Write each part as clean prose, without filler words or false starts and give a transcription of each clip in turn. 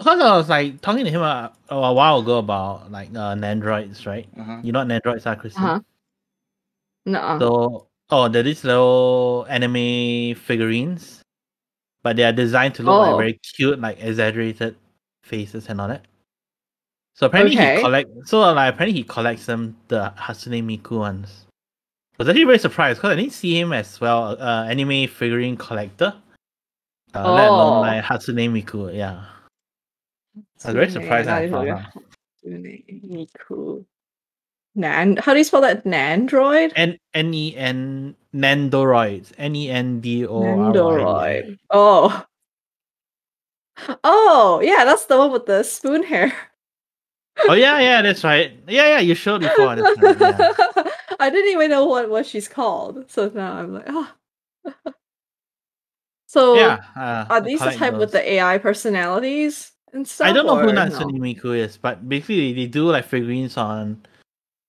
Because I was like talking to him a while ago about like Nandroids, right? You know what Nandroids are, Christine? Uh-huh. Nuh-uh. So, they're these little anime figurines, but they are designed to look like Oh, very cute, like exaggerated faces and all that. So apparently okay. he collects them, the Hatsune Miku ones. I was actually very surprised because I didn't see him as well, anime figurine collector. Let alone Oh, like Hatsune Miku. Yeah, I was very Hatsune. I surprised when I gotta look found at out. Hatsune Miku. How do you spell that? Nandroid? Nendoroids. Nendoroids. Nandoroid. Oh. Oh, yeah, that's the one with the spoon hair. Oh yeah, that's right. Yeah, you showed before. That's right. Yeah. I didn't even know what she's called. So now I'm like, oh. Yeah, So are I these the collect type with those. the AI personalities and I stuff don't know who or Natsune no? Miku is, but basically they do like figurines on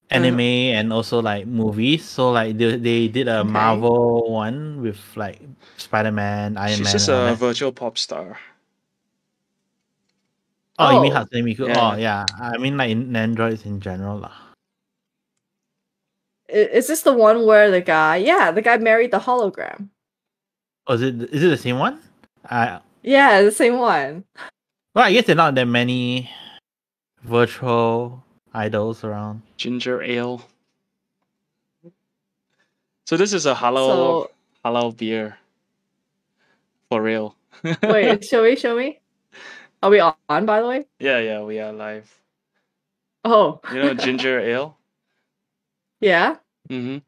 anime Uh, and also like movies. So like they did a okay. Marvel one with like Spider-Man, Iron She's Man, just and all a that. virtual pop star. Oh, you mean Oh, Hatsune Miku? Oh Yeah. yeah, I mean like in Androids in general lah. is this the one where the guy married the hologram? Oh, is it the same one? I Yeah, the same one. Well, I guess there are not that many virtual idols around. Ginger ale. So this is a So halal beer for real. wait, show me. Are we on, by the way? Yeah, we are live. Oh. You know ginger ale? Yeah. Mm-hmm.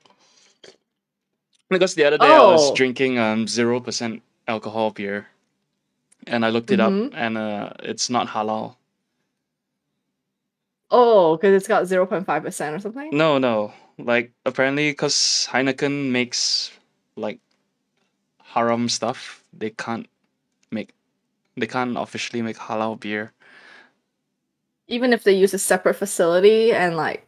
Because the other day I was Oh. drinking 0% alcohol beer, and I looked it up, Mm-hmm. and it's not halal. Oh, because it's got 0.5% or something? No. Like apparently, because Heineken makes like haram stuff, make they can't officially make halal beer. Even if they use a separate facility and like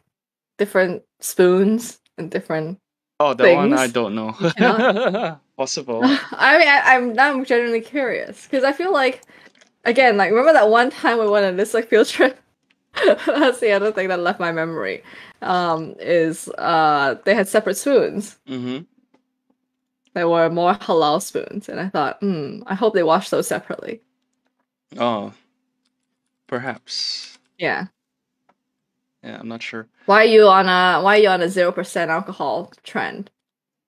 different spoons and different Oh, that one I things, don't know. you cannot. Possible. I mean, I'm genuinely curious because I feel like, again, like remember that one time we went on this like field trip? That's the other thing that left my memory. Is they had separate spoons. Mm-hmm. There were more halal spoons, and I thought, I hope they wash those separately. Oh, perhaps. Yeah. Yeah, I'm not sure. Why are you on a 0% alcohol trend?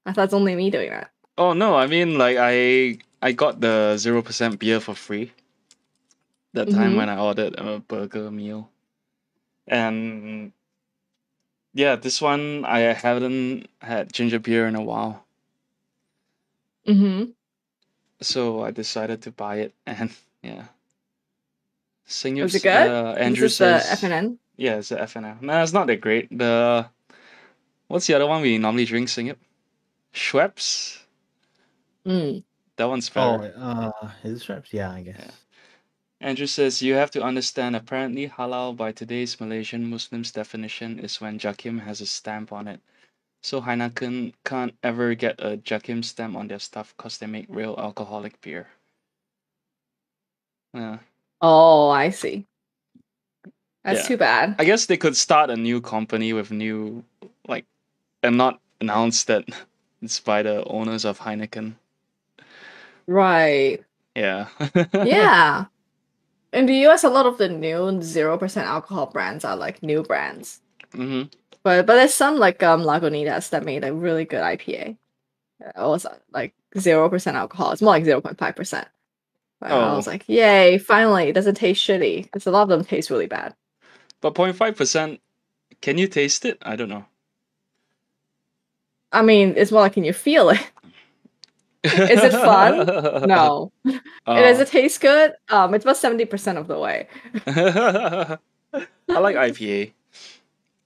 I thought it's only me doing that. Oh no, I mean like I got the 0% beer for free that time Mm-hmm. when I ordered a burger meal. And yeah, this one I haven't had ginger beer in a while. Mm-hmm. So I decided to buy it and yeah. Seng Was it Yip's good? This Andrew is the says FNN. yeah, it's a FNL. Nah, it's not that great. What's the other one we normally drink, Seng Yip? Schweppes? Mm. That one's Oh, better. is it straps? Yeah, I guess. Yeah. Andrew says, you have to understand, apparently halal by today's Malaysian Muslims definition is when Jakim has a stamp on it. So Heineken can't ever get a Jakim stamp on their stuff because they make real alcoholic beer. Yeah. Oh, I see. That's Yeah. too bad. I guess they could start a new company with new, like, and not announce that it's by the owners of Heineken. Right. Yeah. Yeah. In the US, a lot of the new 0% alcohol brands are like new brands. Mm-hmm. But there's some like Lagunitas that made a really good IPA. It was like 0% alcohol. It's more like 0.5%. But I Oh, was like, yay, finally, it doesn't taste shitty. Because a lot of them taste really bad. but 0.5%, can you taste it? I don't know. I mean, it's more like, can you feel it? Is it fun? No. Does Oh. it taste good? It's about 70% of the way. I like IPA.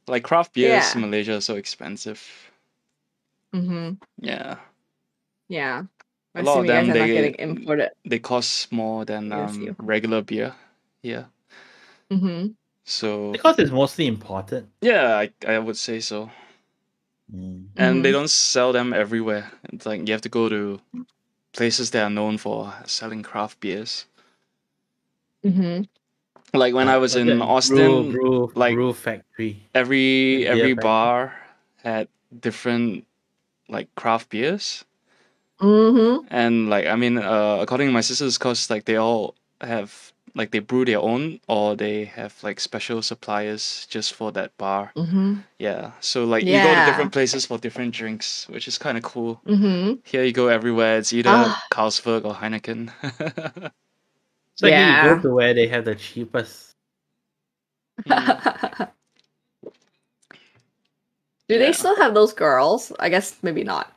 Like craft beers in Yeah. Malaysia are so expensive. Mm-hmm. Yeah. Yeah. I A lot of assume you guys them are not getting imported they cost more than beers you. regular beer here. Mm-hmm. So Because it's mostly imported. yeah, I would say so. And they Mm-hmm. don't sell them everywhere. It's like you have to go to places that are known for selling craft beers. Mm-hmm. Like when I was in Brew, Austin, brew, like brew factory. every Beer factory. bar had different like craft beers. Mm-hmm. And like I mean, according to my sisters, cause like they all have like they brew their own or they have like special suppliers just for that bar. Mm-hmm. Yeah. So like you go to Yeah. different places for different drinks, which is kind of cool. Mm-hmm. Here you go everywhere. It's either Ah, Carlsberg or Heineken. So like you go yeah. to where they have the cheapest. Mm, Do they yeah. still have those girls? I guess maybe not.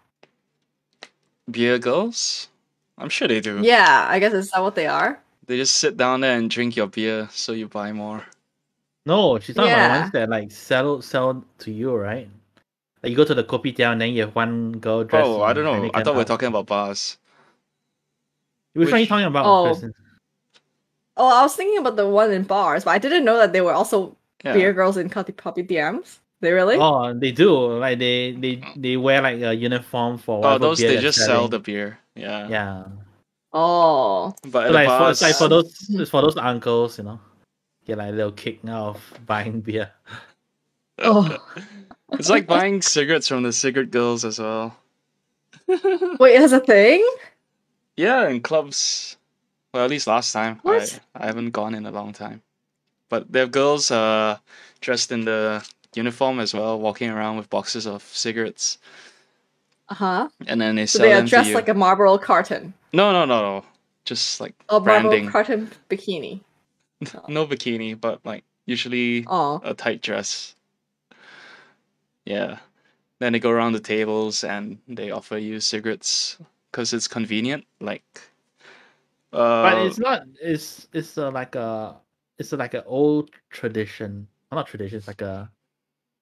Beer girls? I'm sure they do. Yeah, I guess is that what they are? They just sit down there and drink your beer, so you buy more. No, she's talking about the Yeah. ones that like sell to you, right? Like you go to the kopitiam and then you have one girl dressed Oh, in I don't know. I Heineken thought we were outfit. talking about bars. Which one are you Which- talking about, Oh. Kristen? Oh, I was thinking about the one in bars, but I didn't know that they were also Yeah. beer girls in Puppy DMs. They really? Oh, they do. Like they wear like a uniform for Oh, whatever those beer they they're just sell selling. the beer. Yeah. Yeah. Oh. But at So the like bars, it's like for those it's for those uncles, get like a little kick out of buying beer. Oh. it's like buying cigarettes from the cigarette girls as well. Wait, that's a thing? Yeah, in clubs. Well, at least last time. What? I haven't gone in a long time. But there are girls dressed in the uniform as well, walking around with boxes of cigarettes, Uh-huh. and then they So sell they are them to dressed you. like a Marlboro carton. No. Just like Oh, Marlboro branding. carton bikini. No bikini, but like usually Oh. a tight dress. Yeah. Then they go around the tables and they offer you cigarettes because it's convenient. Like, But it's not. It's like an old tradition. Not tradition. It's like a.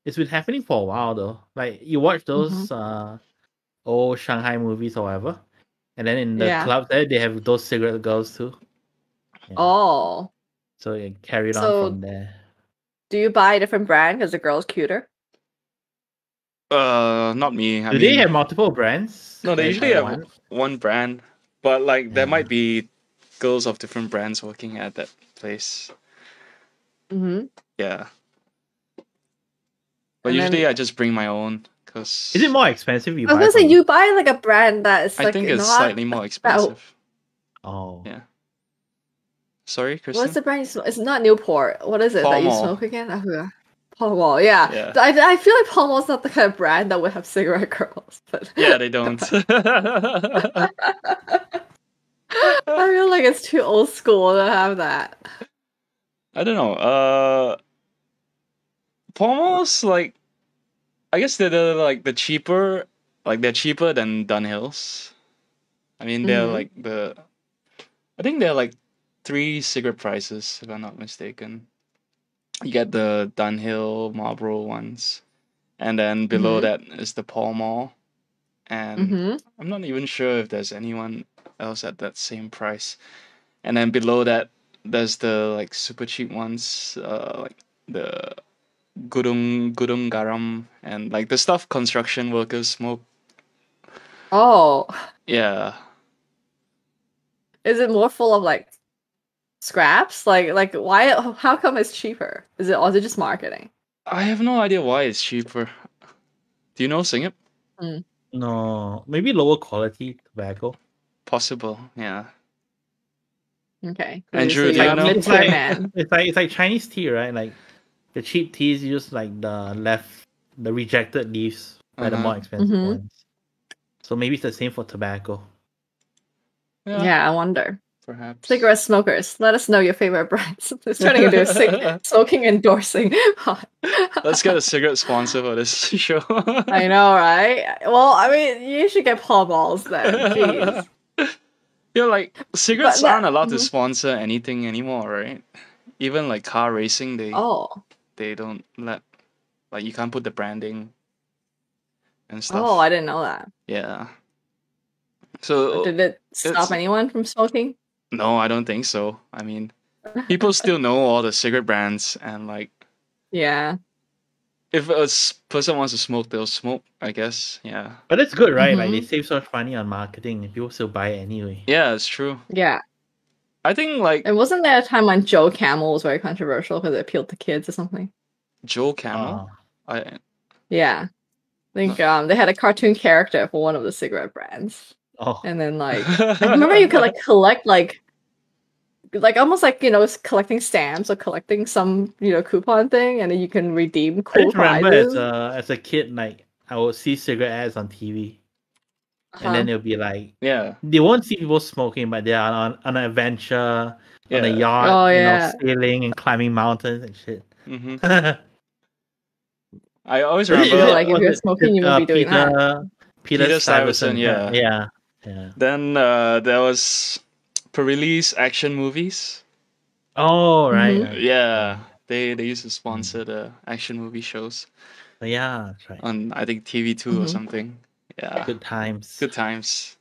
It's been happening for a while though. Like you watch those old Shanghai movies or whatever, and then in the Yeah. club there they have those cigarette girls too. Yeah. Oh. So it carried on So- from there. Do you buy a different brand because the girl's cuter? not me. I Do mean, they have multiple brands? no, they at usually have one? one brand, but like there Yeah. might be girls of different brands working at that place. Mm-hmm. Yeah. But And usually then- I just bring my own because Is it more expensive? If you I was buy gonna say from- you buy like a brand that is I like think it's not slightly more expensive. Oh. Yeah. Sorry, Kristen. What's the brand? It's not Newport. What is it Pall that you Mall. smoke again? I forgot. Pall Mall, yeah. Yeah. I feel like Pall Mall's not the kind of brand that would have cigarette girls. But Yeah, they don't. I feel like it's too old school to have that. I don't know. Palmos, like, I guess they're cheaper, like they're cheaper than Dunhills. I mean, they're Mhm. like I think they're like 3 cigarette prices, if I'm not mistaken. You get the Dunhill Marlboro ones, and then below Mhm. that is the Pall Mall, and Mm-hmm. I'm not even sure if there's anyone else at that same price. And then below that, there's the like super cheap ones, like the Gudung Garam, and like the stuff construction workers smoke. Oh, Yeah, is it more full of like scraps? Like why? How come it's cheaper? Or is it just marketing? I have no idea why it's cheaper. Do you know Seng Yip? No, maybe lower quality tobacco. Possible, yeah. Okay. Andrew, so do you're you a know? mid-tier man. It's like Chinese tea, right? Like the cheap teas use like the rejected leaves, like the Uh-huh. more expensive Mhm. ones. So maybe it's the same for tobacco. Yeah, I wonder. Perhaps. Cigarette smokers, let us know your favorite brands. It's turning into a smoking endorsing pod. Let's get a cigarette sponsor for this show. I know, right? Well, I mean, you should get Pall Malls then. Jeez. Yeah, like cigarettes But that- aren't allowed to mhm. sponsor anything anymore, right? Even like car racing, Oh, they don't let, like, you can't put the branding and stuff. oh, I didn't know that. Yeah. So Did it stop it's- anyone from smoking? no, I don't think so. I mean, people still know all the cigarette brands, and like, Yeah. if a person wants to smoke, they'll smoke, I guess. Yeah. But it's good, right? Like they Mhm. save so much money on marketing, and people still buy it anyway. Yeah, it's true. Yeah. I think like And wasn't there a time when Joe Camel was very controversial because it appealed to kids or something? Joe Camel. Yeah. I think they had a cartoon character for one of the cigarette brands. Oh. And then like I remember you could like collect like almost like, you know, collecting stamps or collecting some, you know, coupon thing, and then you can redeem cool I just remember prizes. as a kid, like I would see cigarette ads on TV. And then it'll be like, they won't see people smoking, but they are on an adventure, on a yacht, you know, sailing and climbing mountains and shit. Mm-hmm. I always remember, like if you're smoking, you would be doing that. Peter Stuyvesant, yeah. Then there was pre-release action movies. Oh, right. Mm-hmm. Yeah, they used to sponsor the action movie shows. Yeah, that's right. On I think TV2 or something. Yeah. Good times. Good times.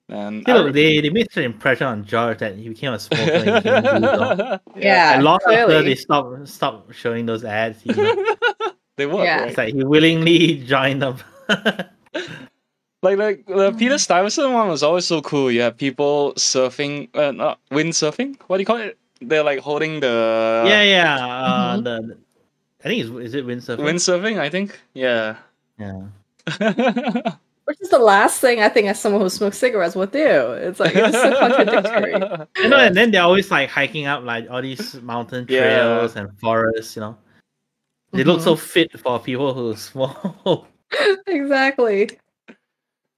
And they made such an impression on George that he became a smoker and became a Yeah, and long after they stopped showing those ads, you know? They work, right? It's like he willingly joined them. like the Peter Stuyvesant one was always so cool. You have people surfing, not windsurfing. What do you call it? They're like holding the the I think is it windsurfing? Windsurfing, I think. Yeah. Which is the last thing I think as someone who smokes cigarettes would do. It's like it's so contradictory. You know, and then they're always like hiking up like all these mountain trails and forests, you know. They look so fit for people who smoke. Exactly.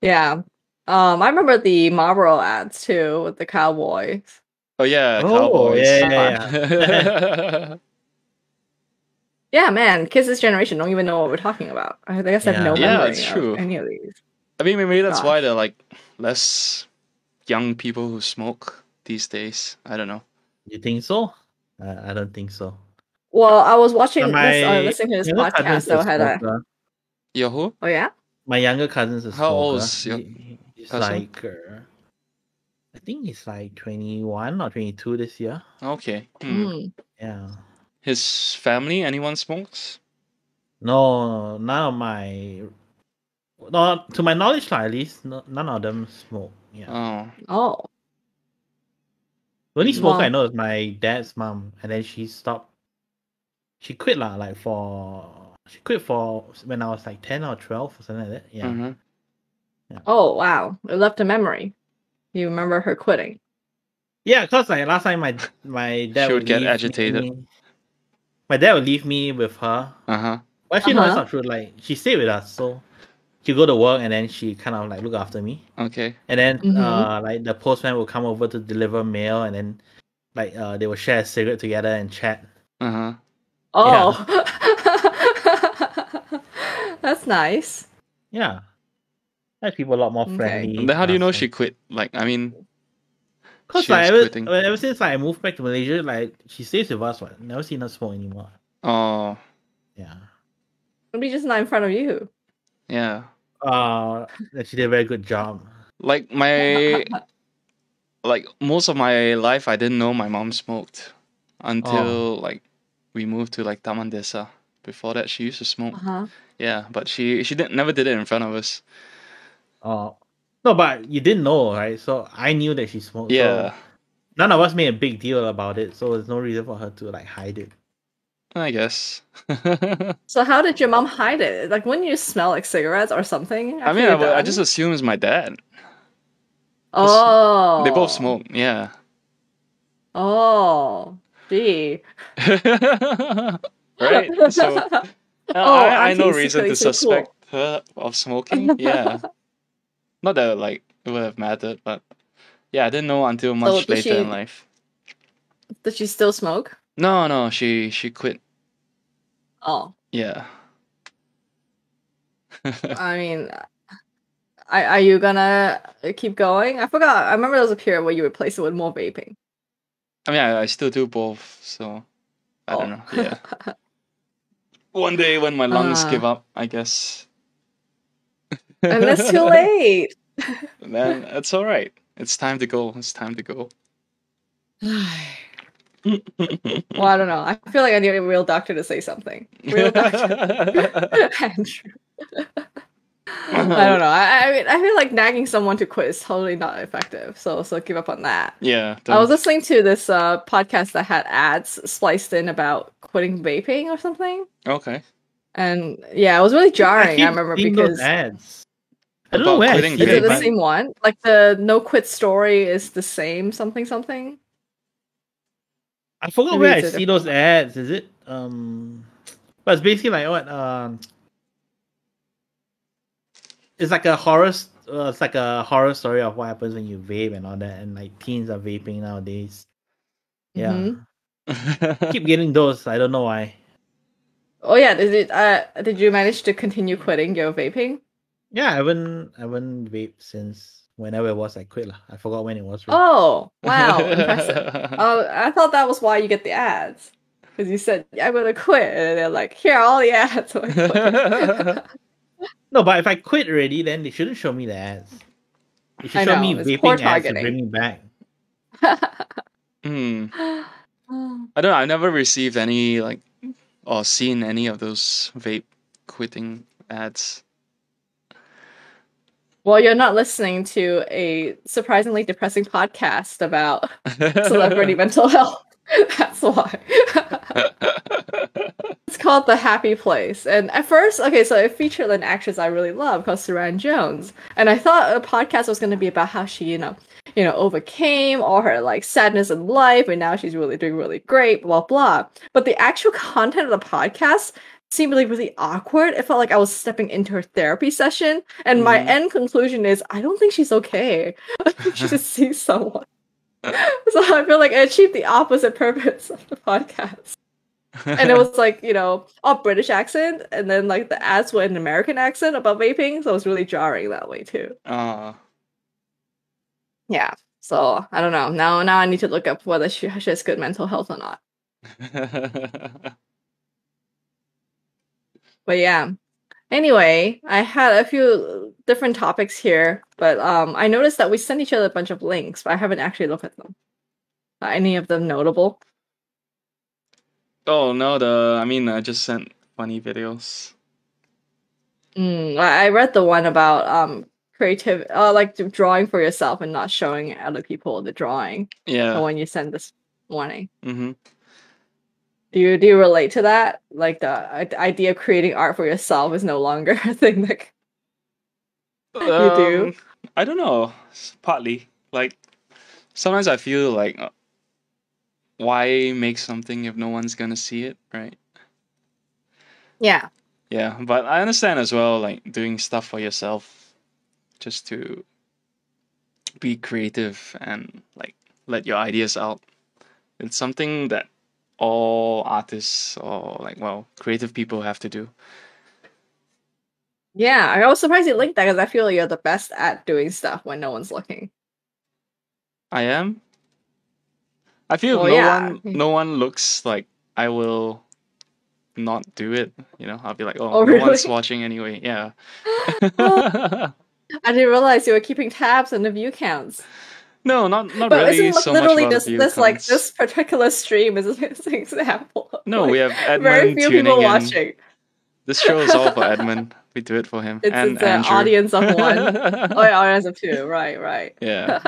Yeah. I remember the Marlboro ads too with the cowboys. Oh yeah, cowboys. Yeah. Yeah, man, kids this generation don't even know what we're talking about. I guess I have no memory that's true. of any of these. I mean, maybe that's why they're like less young people who smoke these days. I don't know. You think so? I don't think so. Well, I was watching listening to this podcast that had a... Your who? Oh yeah? My younger cousin's a smoker. How old is your He's like... I think he's like 21 or 22 this year. Okay. Yeah. His family, anyone smokes? No, none of my... No, to my knowledge, at least, none of them smoke. Yeah. Oh. The only smoker I know is my dad's mom, and then she stopped. She quit She quit for when I was like 10 or 12 or something like that. Yeah. Oh wow! It left a memory. You remember her quitting? Yeah, because like last time my dad would get agitated. My dad would leave me with her. Well, actually, no, it's not true. Like she stayed with us, so she go to work and then she kind of like look after me. Okay. And then like the postman will come over to deliver mail, and then like they will share a cigarette together and chat. Oh. Yeah. That's nice. Yeah. Like people a lot more friendly. And then how do you know she quit? Like, I mean, because like ever since I moved back to Malaysia, like she stays with us. What? Never seen her smoke anymore. Oh. Yeah. Maybe just not in front of you. Yeah. She did a very good job. Like like most of my life, I didn't know my mom smoked until like we moved to like Taman Desa. Before that, she used to smoke. Yeah, but she never did it in front of us. Oh, no, but you didn't know, right? So I knew that she smoked. Yeah. So none of us made a big deal about it, so there's no reason for her to like hide it. I guess. So how did your mom hide it? Like, wouldn't you smell like cigarettes or something? I mean, I just assume it's my dad. Oh. They both smoke, yeah. Oh, gee. Right? So I had no reason to suspect her of smoking. Yeah. Not that like it would have mattered, but yeah, I didn't know until much later in life. Does she still smoke? No, she quit. Oh. Yeah. I mean, are you gonna keep going? I forgot. I remember there was a period where you replaced it with more vaping. I mean, I still do both, so I don't know. Yeah. One day when my lungs give up, I guess. And that's too late. Then it's all right. It's time to go. It's time to go. Well, I don't know. I feel like I need a real doctor to say something. Real doctor. Andrew. I don't know. I mean, I feel like nagging someone to quit is totally not effective. So give up on that. Yeah. I was listening to this podcast that had ads spliced in about quitting vaping or something. Okay. And yeah, it was really jarring. I remember seeing because those ads. I don't know About where I quitting see is it the vaping? same one? Like the no quit story is the same something. I forgot Maybe where I it's a see different those ads. Is it but it's basically like what it's like a horror. It's like a horror story of what happens when you vape and all that, and like teens are vaping nowadays. Yeah, keep getting those. I don't know why. Oh yeah, did you manage to continue quitting your vaping? Yeah, I haven't vaped since whenever it was I quit lah. I forgot when it was. Really. Oh wow, impressive. I thought that was why you get the ads. Because you said, I'm gonna quit, and they're like, here are all the ads. So I quit. No, but if I quit already, then they shouldn't show me the ads. They should show me it's poor vaping ads to targeting. bring me back. I don't know. I've never received any or seen any of those vape quitting ads. Well, you're not listening to a surprisingly depressing podcast about celebrity mental health. That's why. It's called The Happy Place. And at first, okay, so it featured an actress I really love called Saran Jones. And I thought a podcast was going to be about how she, overcame all her like sadness in life, and now she's really doing really great, blah, blah. But the actual content of the podcast seemed really awkward. It felt like I was stepping into her therapy session. And my end conclusion is, I don't think she's okay. I think she just sees someone. So I feel like I achieved the opposite purpose of the podcast. And it was like, all British accent, and then like the ads were an American accent about vaping, so it was really jarring that way too. Yeah. So I don't know. Now I need to look up whether she has good mental health or not. But yeah. Anyway, I had a few different topics here, but I noticed that we sent each other a bunch of links, but I haven't actually looked at them. Are any of them notable? Oh no, I just sent funny videos. I read the one about creative, like drawing for yourself and not showing other people the drawing. Yeah. The one you sent this morning. Mm-hmm. Do you relate to that? Like the idea of creating art for yourself is no longer a thing that you do? I don't know. Partly. Like, sometimes I feel like, why make something if no one's gonna see it, right? Yeah. Yeah, but I understand as well, like, doing stuff for yourself just to be creative and, like, let your ideas out. It's something that all artists or, creative people have to do. Yeah, I was surprised you linked that because I feel like you're the best at doing stuff when no one's looking. I am? I feel no one looks, like I will not do it. I'll be like, no really? one's watching anyway. Yeah. I didn't realize you were keeping tabs on the view counts. No, not but really isn't so literally much about the view this counts. this particular stream is an example. No, we have Edmund very few tuning people in. watching. This show is all for Edmund. We do it for him. It's and an Andrew. audience of one. Oh, yeah, audience of two. Right. Yeah.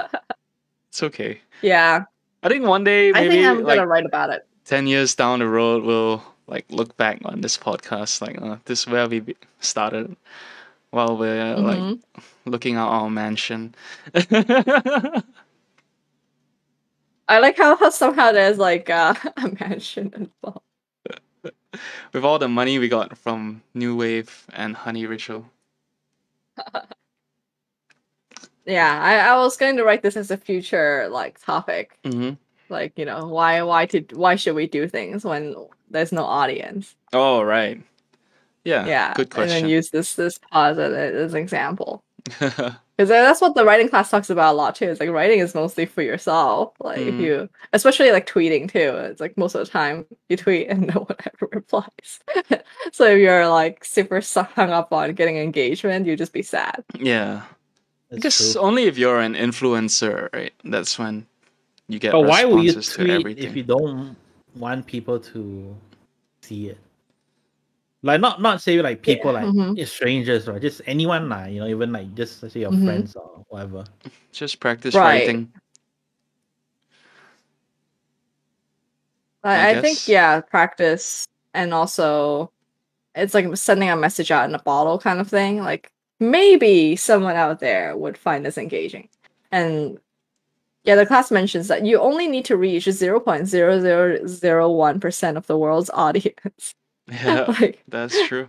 It's okay. Yeah. I think one day, maybe I think I'm gonna write about it. 10 years down the road, we'll look back on this podcast, this is where we started while we're looking at our mansion. I like how somehow there's a mansion involved. With all the money we got from New Wave and Honey Ritual. Yeah, I was going to write this as a future topic. Mm-hmm. Why should we do things when there's no audience? Oh, right. Yeah. Good question. And then use this pause as an example. Because that's what the writing class talks about a lot too. It's writing is mostly for yourself. If you, especially tweeting too. It's most of the time you tweet and no one ever replies. So if you're super hung up on getting engagement, you just be sad. Yeah. That's Because true. only if you're an influencer, right? That's when you get But why will you responses to tweet everything. if you don't want people to see it? Like not say like people Yeah. like strangers or just anyone even like just let's say your friends or whatever. Just practice Right. writing. I think guess. practice, and also it's like sending a message out in a bottle kind of thing. Like maybe someone out there would find this engaging. And yeah, the class mentions that you only need to reach 0.0001% of the world's audience. Yeah, Like that's true.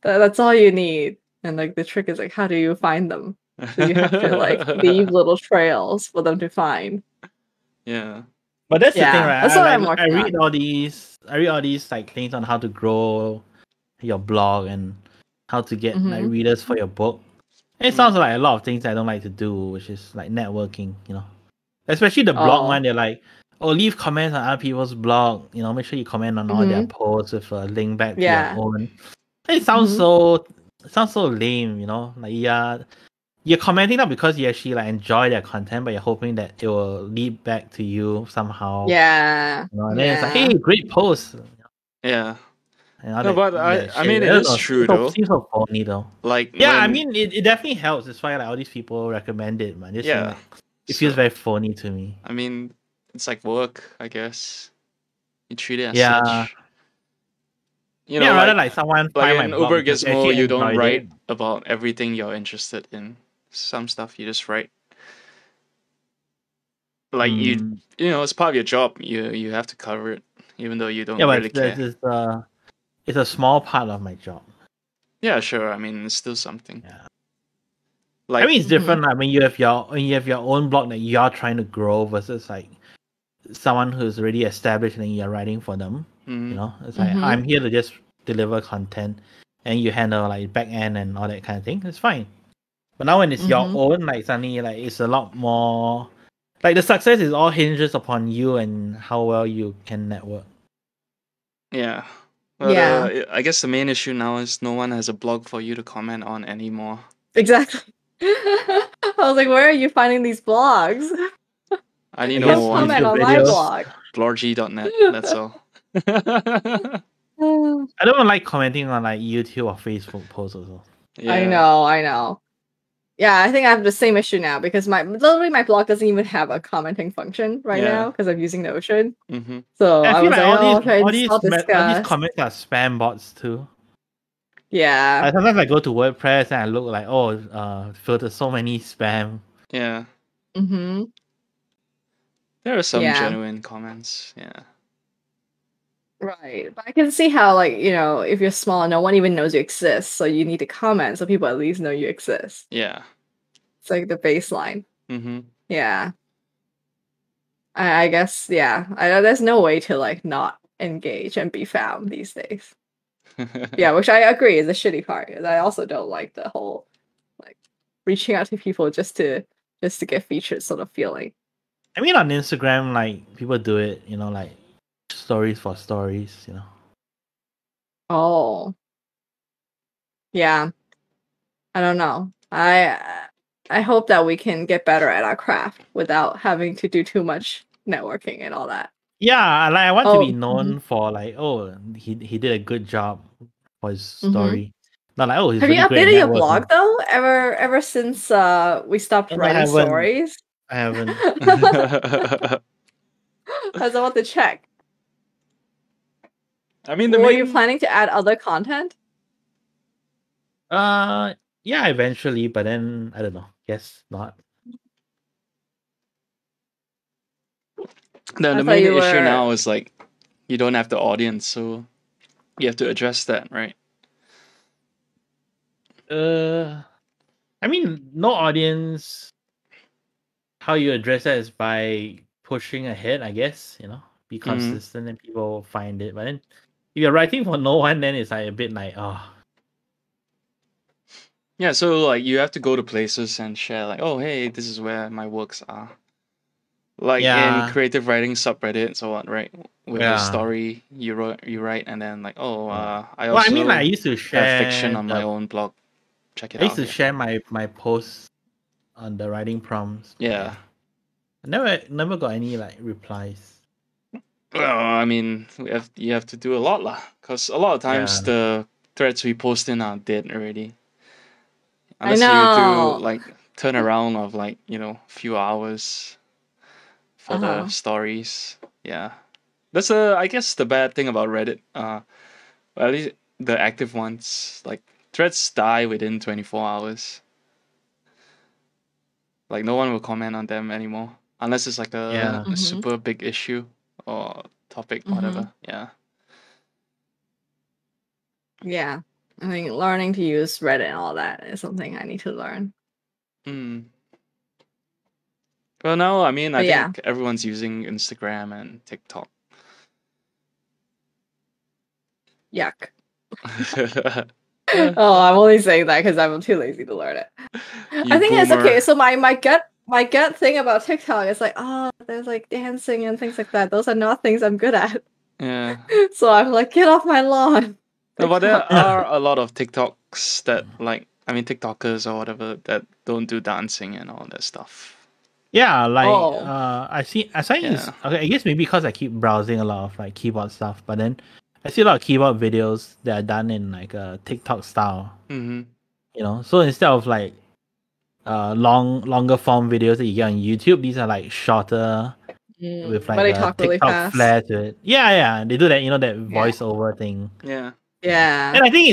that's all you need. And like the trick is like, how do you find them? So you have to like leave little trails for them to find. Yeah. But that's the thing, right? That's what I'm working I read on. all these like things on how to grow your blog and how to get like readers for your book. And it sounds like a lot of things I don't like to do, which is like networking, Especially the blog one, they're like, oh, leave comments on other people's blog, make sure you comment on all their posts with a link back to your own. It sounds so lame, like you're commenting not because you actually like enjoy their content, but you're hoping that it will lead back to you somehow. Yeah. And then it's like, hey, great post. Yeah. No, but I mean, it is true though. Seems so phony though. Like, I mean, it definitely helps. That's why like all these people recommend it, man. Just saying, like, it feels very phony to me. I mean, it's like work, I guess. You treat it as such. Rather like someone like find my in blog Uber because Gizmo, you don't write it. about everything you're interested in. Some stuff you just write. Like it's part of your job. You have to cover it, even though you don't really care. It's a small part of my job. Yeah, sure. I mean, it's still something. Yeah. Like, I mean, it's different. I mean, you have your own blog that you're trying to grow versus like someone who's already established and you're writing for them. It's like I'm here to just deliver content, and you handle like back end and all that kind of thing. It's fine. But now when it's your own, like suddenly like it's a lot more. Like the success is all hinges upon you and how well you can network. Yeah. But, I guess the main issue now is no one has a blog for you to comment on anymore. Exactly. I was like, where are you finding these blogs? I need no comment on my blog. Blorgy.net, that's all. I don't like commenting on like YouTube or Facebook posts also. Yeah. I know. Yeah, I think I have the same issue now because literally my blog doesn't even have a commenting function right now because I'm using Notion. So I was like, all these comments are spam bots too. Yeah. Sometimes I go to WordPress and I look like, filter so many spam. Yeah. There are some genuine comments. Yeah. Right. But I can see how, like, if you're small, no one even knows you exist. So you need to comment so people at least know you exist. Yeah. It's like the baseline. Yeah. I guess, there's no way to, like, not engage and be found these days. Yeah, which I agree is a shitty part. I also don't like the whole, like, reaching out to people just to get featured sort of feeling. I mean, on Instagram, like, people do it, like, stories for stories, Oh. Yeah. I don't know. I hope that we can get better at our craft without having to do too much networking and all that. Yeah, like I want to be known for like, he did a good job for his story. Not like, he's have really you great updated your blog though? Ever since we stopped writing stories? I haven't. I was about to check. I mean, were you planning to add other content? Yeah, eventually, but then I don't know. Guess not. The main issue now is like you don't have the audience, so you have to address that, right? I mean, no audience. How you address that is by pushing ahead, I guess. Be consistent and people will find it. But then, if you're writing for no one, then it's like a bit like, Yeah, so like you have to go to places and share like, oh hey, this is where my works are. Like in creative writing subreddits or what, right? With a story you write, and then like, I also I used to share have fiction on my own blog. Check it out. I used to share my posts on the writing prompts. Yeah. I never got any like replies. Well, I mean, you have to do a lot lah, because a lot of times the threads we post in are dead already. Unless you do like turnaround of like, you know, few hours for the stories. Yeah. That's I guess the bad thing about Reddit. Well, at least the active ones, like threads die within 24 hours. Like no one will comment on them anymore unless it's like a super big issue or topic, whatever. Yeah. Yeah. I think learning to use Reddit and all that is something I need to learn. Well, no, I mean, I think everyone's using Instagram and TikTok. Yuck. Oh, I'm only saying that because I'm too lazy to learn it. I think it's okay. So my gut thing about TikTok is like, oh, there's like dancing and things like that. Those are not things I'm good at. Yeah. So I'm like, get off my lawn. No, but there are a lot of TikToks that like, I mean, TikTokers or whatever that don't do dancing and all that stuff. Yeah, like I see. Okay, I guess maybe because I keep browsing a lot of like keyboard stuff, but then I see a lot of keyboard videos that are done in like a TikTok style. You know, so instead of like longer form videos that you get on YouTube, these are like shorter with like a TikTok really flair to it. Yeah, they do that. You know, that voiceover thing. Yeah. And I think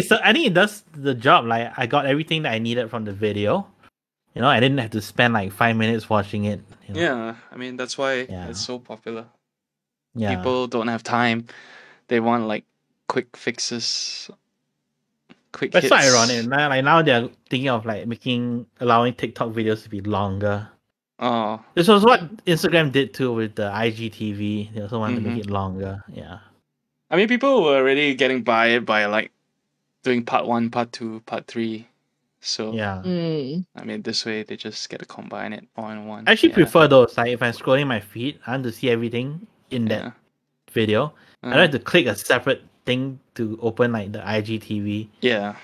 it does the job. Like I got everything that I needed from the video. You know, I didn't have to spend like 5 minutes watching it. You know? Yeah, I mean that's why it's so popular. Yeah. People don't have time. They want like quick fixes. Quick hits. That's so ironic. Like now they're thinking of like allowing TikTok videos to be longer. Oh. This was what Instagram did too with the IGTV. They also wanted to make it longer. Yeah. I mean, people were already getting by like doing part 1, part 2, part 3. So yeah, I mean, this way they just get to combine it all in one. I actually prefer those. Like if I'm scrolling my feed, I want to see everything in that video. I don't have to click a separate thing to open like the IGTV. Yeah.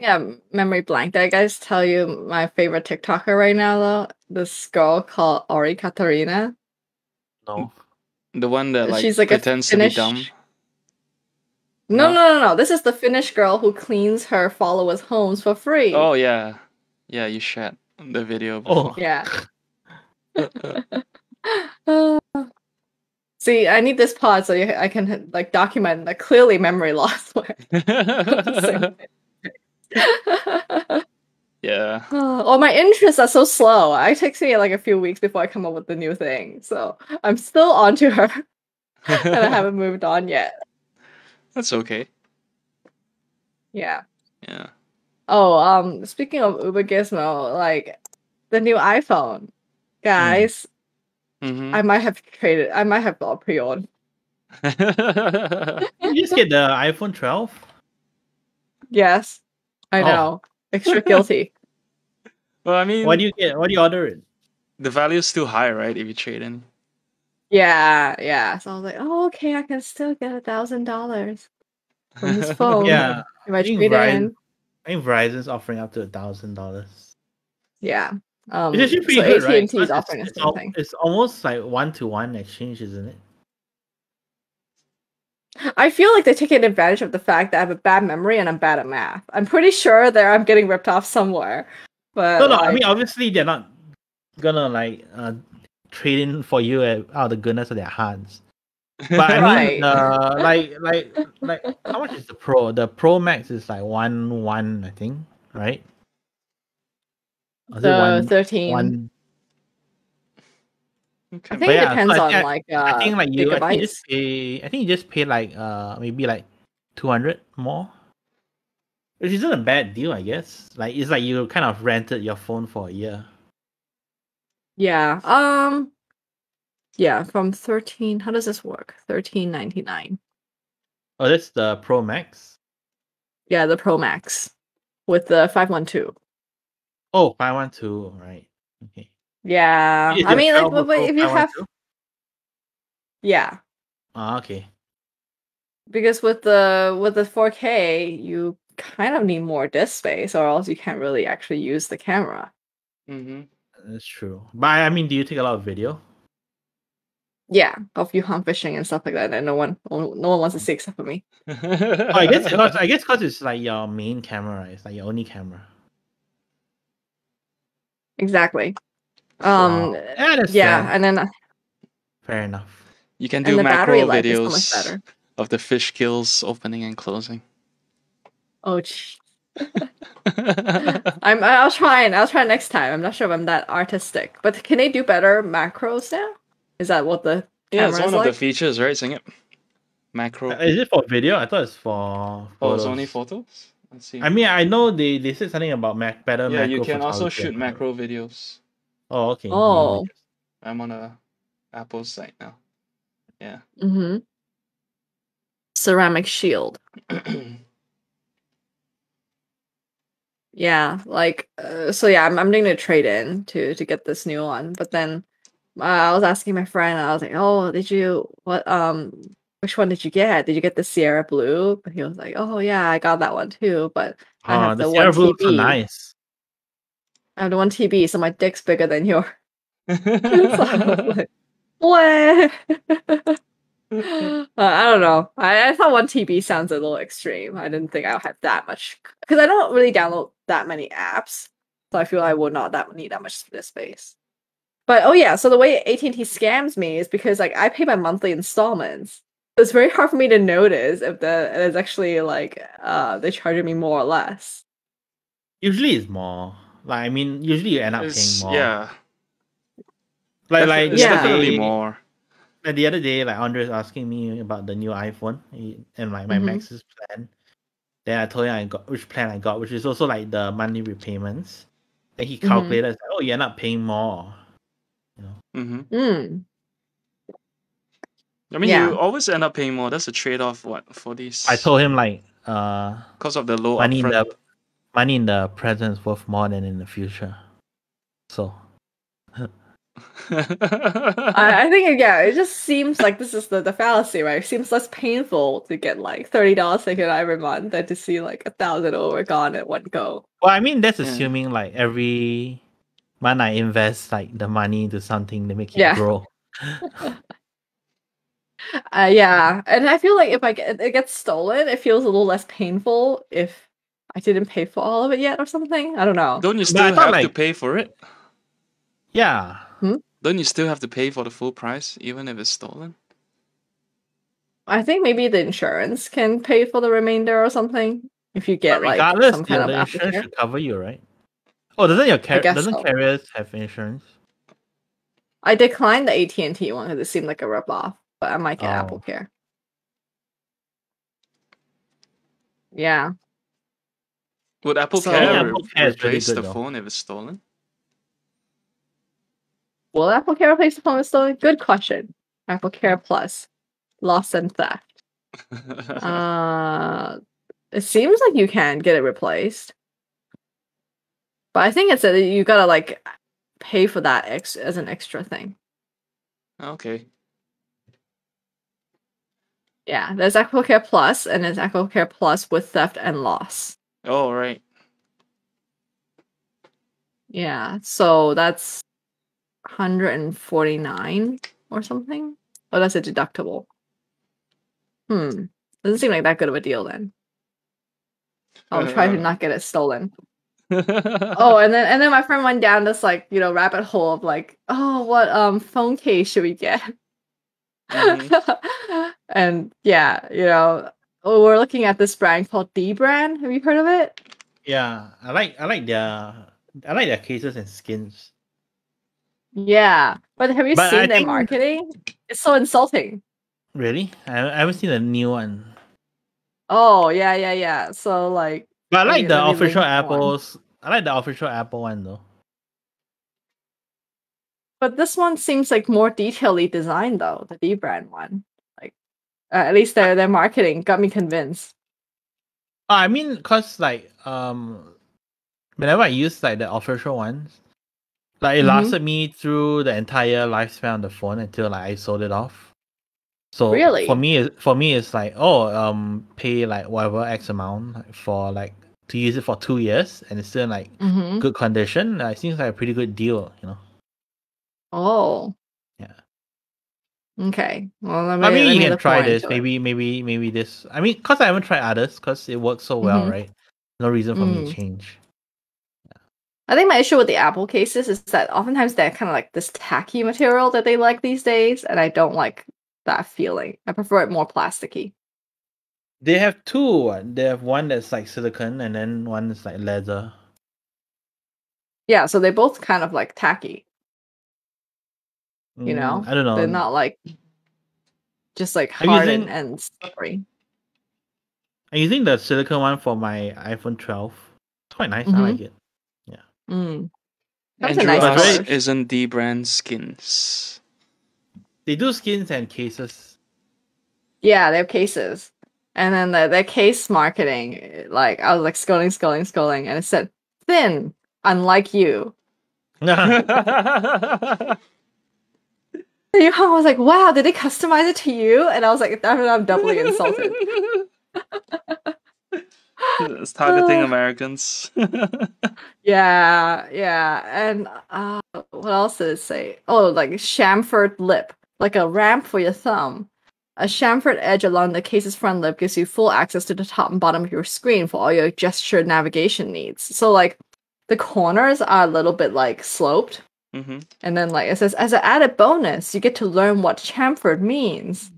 Yeah, memory blank. Did I guys tell you my favorite TikToker right now though? This girl called Ori Katarina. No. The one that like she's like pretends to be dumb. No. This is the Finnish girl who cleans her followers' homes for free. Oh yeah, you shared the video before. Oh yeah. See, I need this pod so I can like document the clearly memory loss. Yeah. Oh, my interests are so slow. It takes me like a few weeks before I come up with the new thing. So I'm still onto her, and I haven't moved on yet. That's okay. Yeah. Oh, speaking of Uber Gizmo, like the new iPhone, guys. I might have bought pre-ordered. You just get the iPhone 12? Yes, I know. Extra guilty. Well, I mean, what do you get? What do you order it? The value is still high, right? If you trade in. Yeah. So I was like, oh, okay, I can still get $1,000 from this phone. Yeah, if I trade in. I think Verizon's offering up to $1,000. Yeah. It's actually pretty good, right? AT&T is offering the same thing. It's almost like 1-to-1 exchange, isn't it? I feel like they're taking advantage of the fact that I have a bad memory and I'm bad at math. I'm pretty sure that I'm getting ripped off somewhere. But no, I mean obviously they're not gonna like trade in for you out of the goodness of their hearts. But I mean, like how much is the Pro? The Pro Max is like 1.1, I think, right? The 13. Okay. I think it depends on like I think like you gigabytes. I think you just pay like maybe like 200 more, which isn't a bad deal, I guess. Like it's like you kind of rented your phone for a year. Yeah. Yeah, from 13. How does this work? 13.99. Oh, that's the Pro Max. Yeah, the Pro Max with the 512. Oh, 512, right? Okay. Yeah, I mean, like, but if you have, yeah. Okay. Because with the 4K, you kind of need more disk space, or else you can't really actually use the camera. Mm-hmm. That's true. But I mean, do you take a lot of video? Yeah, of you hunt fishing and stuff like that, and no one wants to see except for me. I guess because it's like your main camera, right? It's like your only camera. Exactly. That's Yeah, fair. and then Fair enough. You can and do the battery macro life is so much videos better. of the fish kills opening and closing. Oh, gee. I'll try next time. I'm not sure if I'm that artistic, but can they do better macros now? Is that what the Yeah, it's camera is one of the like? features, right? Seng Yip. Macro. Is it for video? I thought it's for Oh, photos. it's only photos? Let's see. I mean, I know they said something about better Yeah, macro you can also photography. shoot macro videos. Oh, okay. Oh. I'm on a Apple site now. Yeah. Mm-hmm. Ceramic shield. Yeah, like so. Yeah, I'm going to trade in to get this new one. But then I was asking my friend. I was like, "Oh, which one did you get? Did you get the Sierra Blue?" But he was like, "Oh yeah, I got that one too. But I have the the Sierra 1 Blue TB. nice. I have the 1 TB, so my dick's bigger than yours." So I was like, "What?" I don't know. I thought 1 TB sounds a little extreme. I didn't think I would have that much because I don't really download that many apps, so I feel I would not need that much disk space. But oh yeah, so the way AT&T scams me is because like I pay by monthly installments. So it's very hard for me to notice if it's actually like they're charging me more or less. Usually it's more. Like I mean, usually you end up paying more. Yeah. Like it's definitely more. Like the other day, like Andre was asking me about the new iPhone and like my Max's plan. Then I told him which plan I got, which is also like the monthly repayments. Then he calculated, like, oh, you're not paying more. You know. I mean, you always end up paying more. That's a trade-off. What for these? I told him like because of the low money upfront. Money in the present is worth more than in the future. So. I think it just seems like this is the fallacy, right? It seems less painful to get like $30 taken every month than to see like 1,000 over gone at one go. Well, I mean that's assuming like every month I invest like the money into something to make it grow. Yeah, and I feel like if it gets stolen, it feels a little less painful if I didn't pay for all of it yet or something. I don't know. Don't you still have to pay for it? Yeah. Don't you still have to pay for the full price even if it's stolen? I think maybe the insurance can pay for the remainder or something if you get like some kind of the insurance should cover you, right? Oh, doesn't carriers have insurance? I declined the AT&T one because it seemed like a ripoff, but I might get Apple Care. Yeah. Would Apple Care replace the phone if it's stolen? Will Apple Care replace the phone if it's stolen? Good question. Apple Care Plus. Loss and theft. It seems like you can get it replaced. But I think it's that you gotta like pay for that as an extra thing. Okay. Yeah, there's Apple Care Plus and there's Apple Care Plus with theft and loss. Oh, right. Yeah, so that's $149 or something. Oh, that's a deductible. Doesn't seem like that good of a deal then. I'll try to not get it stolen. Oh, and then my friend went down this like, rabbit hole of like, oh, what phone case should we get? And yeah, we're looking at this brand called D brand. Have you heard of it? Yeah, I like their cases and skins. Yeah, but have you seen their marketing? It's so insulting. Really? I haven't seen the new one. Oh yeah. So like, but I like the official Apple's. I like the official Apple one though. But this one seems like more detailedly designed though, the D brand one. Like, at least their marketing got me convinced. I mean, cause like whenever I use like the official ones, like it lasted me through the entire lifespan of the phone until like I sold it off. So really? for me it's like pay like whatever X amount for like to use it for 2 years and it's still in like good condition. It seems like a pretty good deal, Oh. Yeah. Okay. Well, I mean, let you me can look try more this. into it. Maybe this. I mean, cause I haven't tried others, cause it works so well, right? No reason for me to change. I think my issue with the Apple cases is that oftentimes they're kind of like this tacky material that they like these days, and I don't like that feeling. I prefer it more plasticky. They have two. They have one that's like silicone, and then one is like leather. Yeah, so they both kind of like tacky. You know, I don't know. they're not like just like I'm hard using and slippery. I'm using the silicone one for my iPhone 12. It's quite nice. I like it. Yeah. That's a Andrew nice asks, color. isn't the brand Skins? They do skins and cases. Yeah, they have cases. And then their case marketing, like I was like scrolling, and it said thin, unlike you. I was like, wow, did they customize it to you? And I was like, I'm doubly insulted. It's targeting Americans. Yeah. And what else did it say? Oh, like chamfered lip, like a ramp for your thumb. A chamfered edge along the case's front lip gives you full access to the top and bottom of your screen for all your gesture navigation needs. So like the corners are a little bit like sloped. And then like it says, as an added bonus, you get to learn what chamfered means.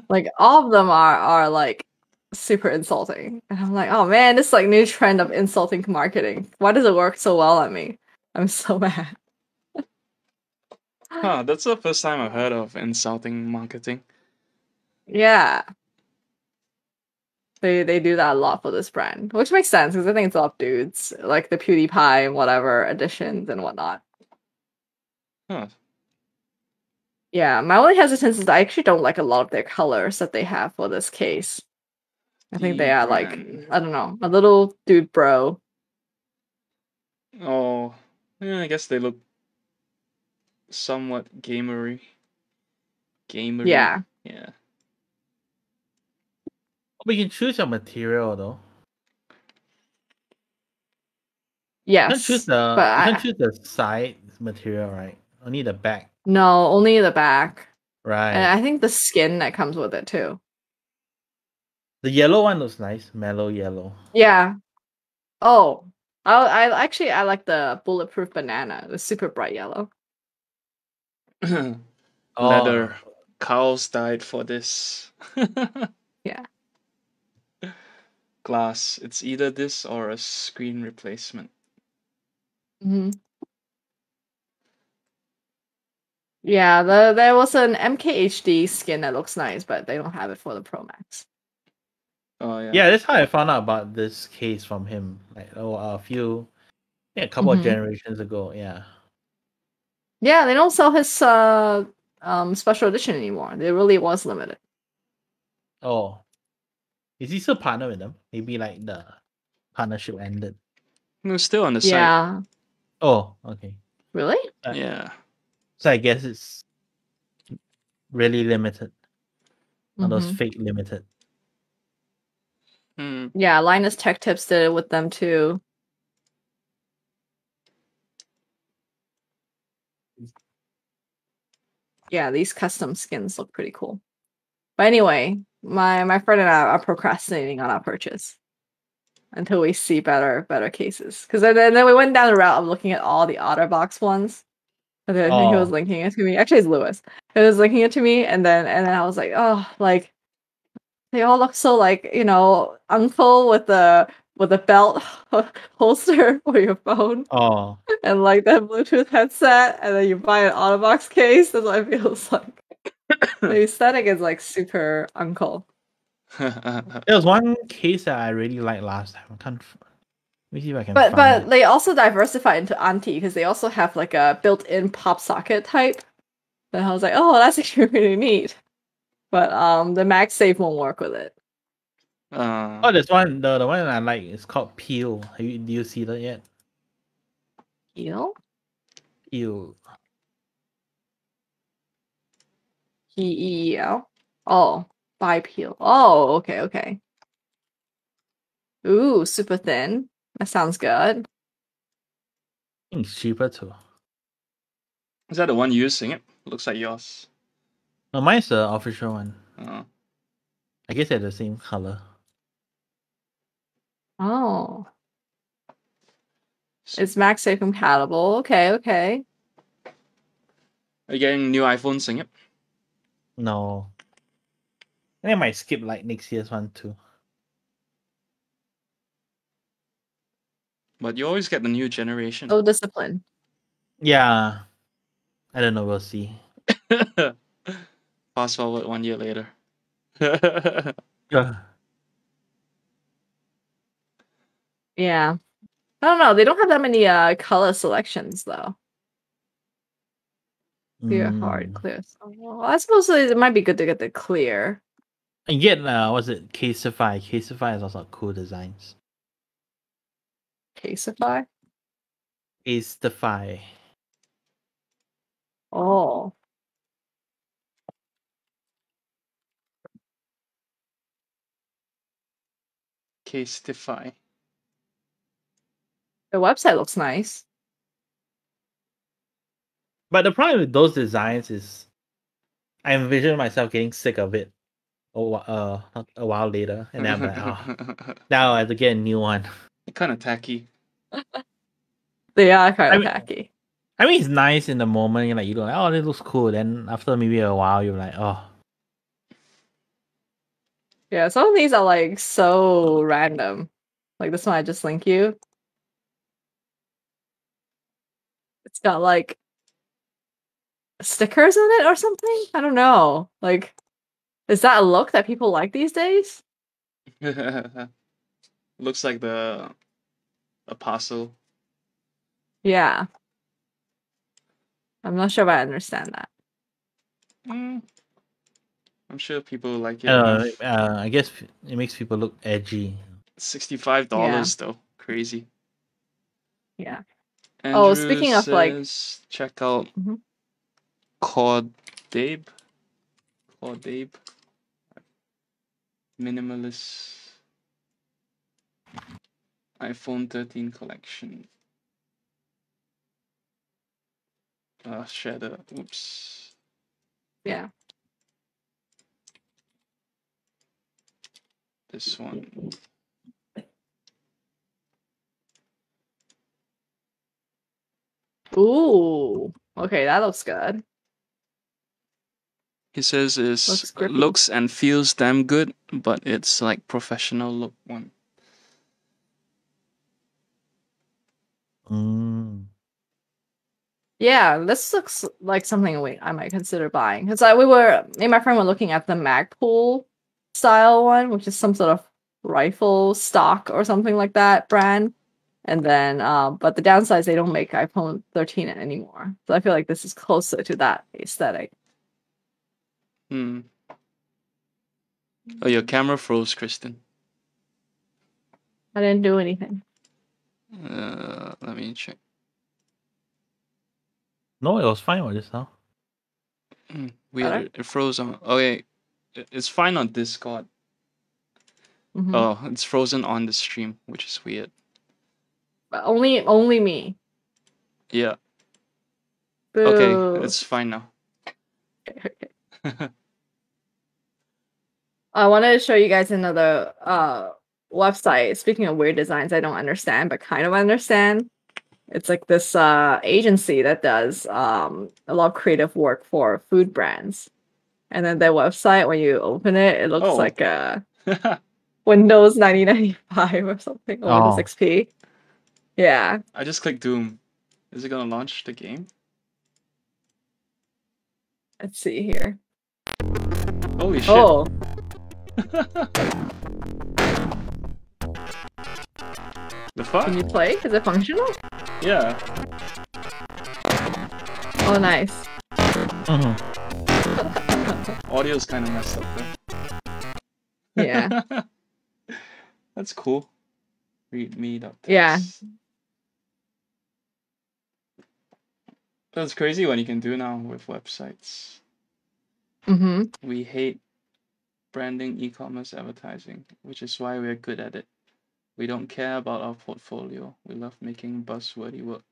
Like all of them are like super insulting. And I'm like, oh man, this like new trend of insulting marketing. Why does it work so well on me? I'm so mad. Huh, that's the first time I've heard of insulting marketing. Yeah. They do that a lot for this brand, which makes sense because I think it's all dudes, like the PewDiePie and whatever editions and whatnot. Huh. Yeah, my only hesitance is I actually don't like a lot of their colors that they have for this case. I think they are like, I don't know, a little dude bro. Oh, yeah, I guess they look somewhat gamery. Yeah. Yeah. We can choose your material though. Yes. You can't choose the side material, right? Only the back. No, only the back. Right. And I think the skin that comes with it too. The yellow one looks nice, mellow yellow. Yeah. Oh, I actually I like the bulletproof banana. It was super bright yellow. Leather. Cows died for this. Yeah. Glass. It's either this or a screen replacement. Yeah, there was an MKHD skin that looks nice, but they don't have it for the Pro Max. Oh yeah. Yeah, that's how I found out about this case from him. Like a couple of generations ago. Yeah. Yeah, they don't sell his special edition anymore. It really was limited. Oh. Is he still partner with them? Maybe like the partnership ended. No, still on the site. Yeah. Oh, okay. Really? Yeah. So I guess it's really limited. Not those fake limited. Yeah, Linus Tech Tips did it with them too. Yeah, these custom skins look pretty cool. But anyway, my friend and I are procrastinating on our purchase until we see better cases. Because then we went down the route of looking at all the OtterBox ones. And then he was linking it to me. Actually, it's Lewis. He was linking it to me, and then I was like, oh, like they all look so like, you know, uncle with the belt holster for your phone. Oh. And like that Bluetooth headset, and then you buy an OtterBox case. That's what it feels like. The aesthetic is like super uncle. There was one case that I really liked last time. Let me see if I can But find it. they also diversify into auntie because they also have like a built-in pop socket type. And I was like, oh, that's actually really neat. But the MagSafe won't work with it. There's one. The one I like is called Peel. Do you see that yet? Peel? Peel. P-E-E-L? Oh, by Peel. Oh, okay. Ooh, super thin. That sounds good. I think it's cheaper too. Is that the one using it? Looks like yours. No, mine's the official one. Oh. I guess they're the same color. Oh. It's MagSafe compatible. Okay, okay. Are you getting new iPhone, Seng Yip? No. I think I might skip like next year's one too. But you always get the new generation. Oh, discipline. Yeah. I don't know, we'll see. Fast forward 1 year later. Yeah. I don't know. They don't have that many color selections though. Clear, hard, clear. So, well, I suppose it might be good to get the clear. And get what's it? Caseify. Caseify is also cool designs. Caseify? Caseify. Oh. Caseify. The website looks nice. But the problem with those designs is I envision myself getting sick of it a while later. And then I'm like, oh, now I have to get a new one. Kind of tacky. They are kind of tacky. I mean, it's nice in the moment. You're like, you go, oh, this looks cool. Then after maybe a while, you're like, oh. Yeah, some of these are like so random. Like this one I just linked you. It's got like stickers on it or something? I don't know. Like, is that a look that people like these days? Looks like the apostle. Yeah. I'm not sure if I understand that. I'm sure people like it enough. I guess it makes people look edgy. $65 though. Crazy. Yeah. Andrew speaking of like, check out Cordabe. Minimalist iPhone 13 collection. Shadow. Oops. Yeah. This one. Ooh. Okay, that looks good. He says looks and feels damn good, but it's like professional look one. Yeah, this looks like something I might consider buying. Because me and my friend were looking at the Magpul style one, which is some sort of rifle stock or something like that brand. And then, but the downside is they don't make iPhone 13 anymore. So I feel like this is closer to that aesthetic. Oh, your camera froze, Kristen. I didn't do anything. Let me check. No, it was fine with this now. Weird. It froze on. Okay, it's fine on Discord. Oh, it's frozen on the stream, which is weird. But only me. Yeah. Boo. Okay, it's fine now. Okay. I wanted to show you guys another website. Speaking of weird designs I don't understand, but kind of understand. It's like this agency that does a lot of creative work for food brands. And then their website, when you open it, it looks like a Windows 9095 or something, or Windows XP. Yeah. I just clicked Doom. Is it gonna launch the game? Let's see here. Holy shit. Oh. The fuck? Can you play? Is it functional? Yeah. Oh, nice. Audio's kind of messed up though. Yeah. That's cool. Readme.txt. Yeah. That's crazy what you can do now with websites. We hate branding, e-commerce, advertising, which is why we're good at it. We don't care about our portfolio. We love making buzzwordy work.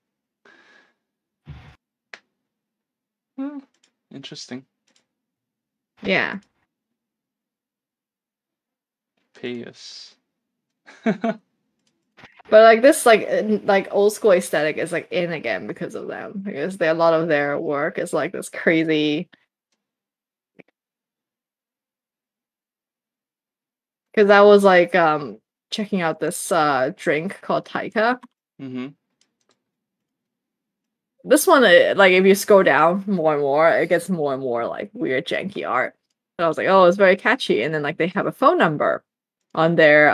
Interesting. Yeah. Pay us. But like this like old school aesthetic is like in again because of them. Because a lot of their work is like this crazy. Because I was like checking out this drink called Taika. Mm-hmm. This one, like if you scroll down more and more, it gets more and more like weird janky art. So I was like, oh, it's very catchy. And then like they have a phone number on their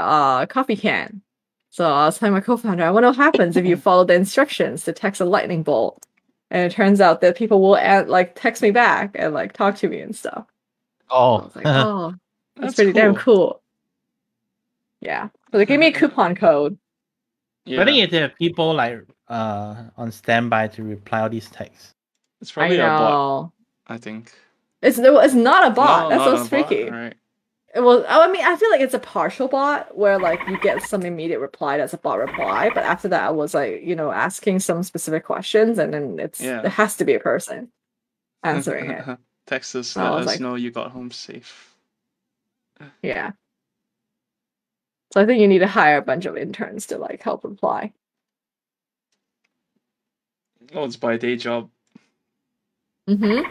coffee can. So I was telling my co-founder, I wonder what happens if you follow the instructions to text a lightning bolt. And it turns out that people will like text me back and like talk to me and stuff. So I Oh, was like, oh, that's That's pretty damn cool. cool. Yeah. So they gave me a coupon code. I think Yeah, if they have people like on standby to reply all these texts. it's I probably a bot, know. I think. It's not a bot. No, That's not what's a bot. freaky. All right. Well, I mean, I feel like it's a partial bot where like you get some immediate reply that's a bot reply, but after that I was like, asking some specific questions and then it Yeah. has to be a person answering it. Text us, And I let was us like, know you got home safe. yeah. So I think you need to hire a bunch of interns to like help reply. Oh, it's by day job. Mm-hmm.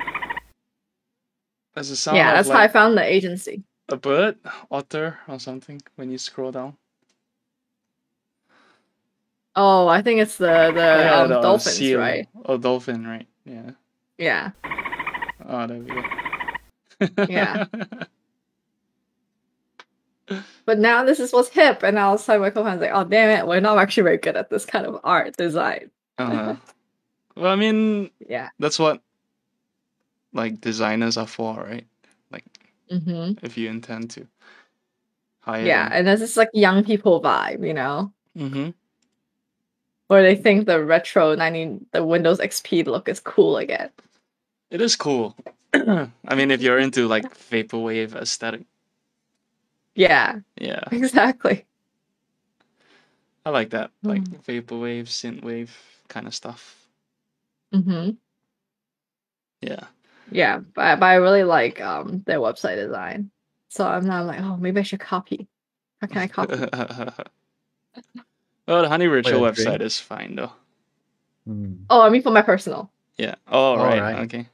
Does it sound Yeah, of that's how I like found the agency. a bird, otter, or something when you scroll down? Oh, I think it's the Yeah, the dolphins, seal. right? Oh, dolphin, right? Yeah. Yeah. Oh, there we go. Yeah. But now this is what's hip, and I was telling my co-founder, like, oh damn it, we're not actually very good at this kind of art design. Well, I mean, Yeah. that's what like designers are for, right? Like, Mm-hmm. if you intend to hire Yeah, them. and there's this like young people vibe, Mm-hmm. where they think the the Windows XP look is cool again. It is cool. I mean, if you're into like vaporwave aesthetic. Yeah, Yeah, exactly. I like that. Like vaporwave, synthwave kind of stuff. Mm-hmm. Yeah. Yeah, but I really like their website design. So I'm now like, oh, maybe I should copy. How can I copy? Well, the Honey Ritual your website drink? is fine though. Oh, I mean for my personal. Yeah. Oh, right. right. Okay.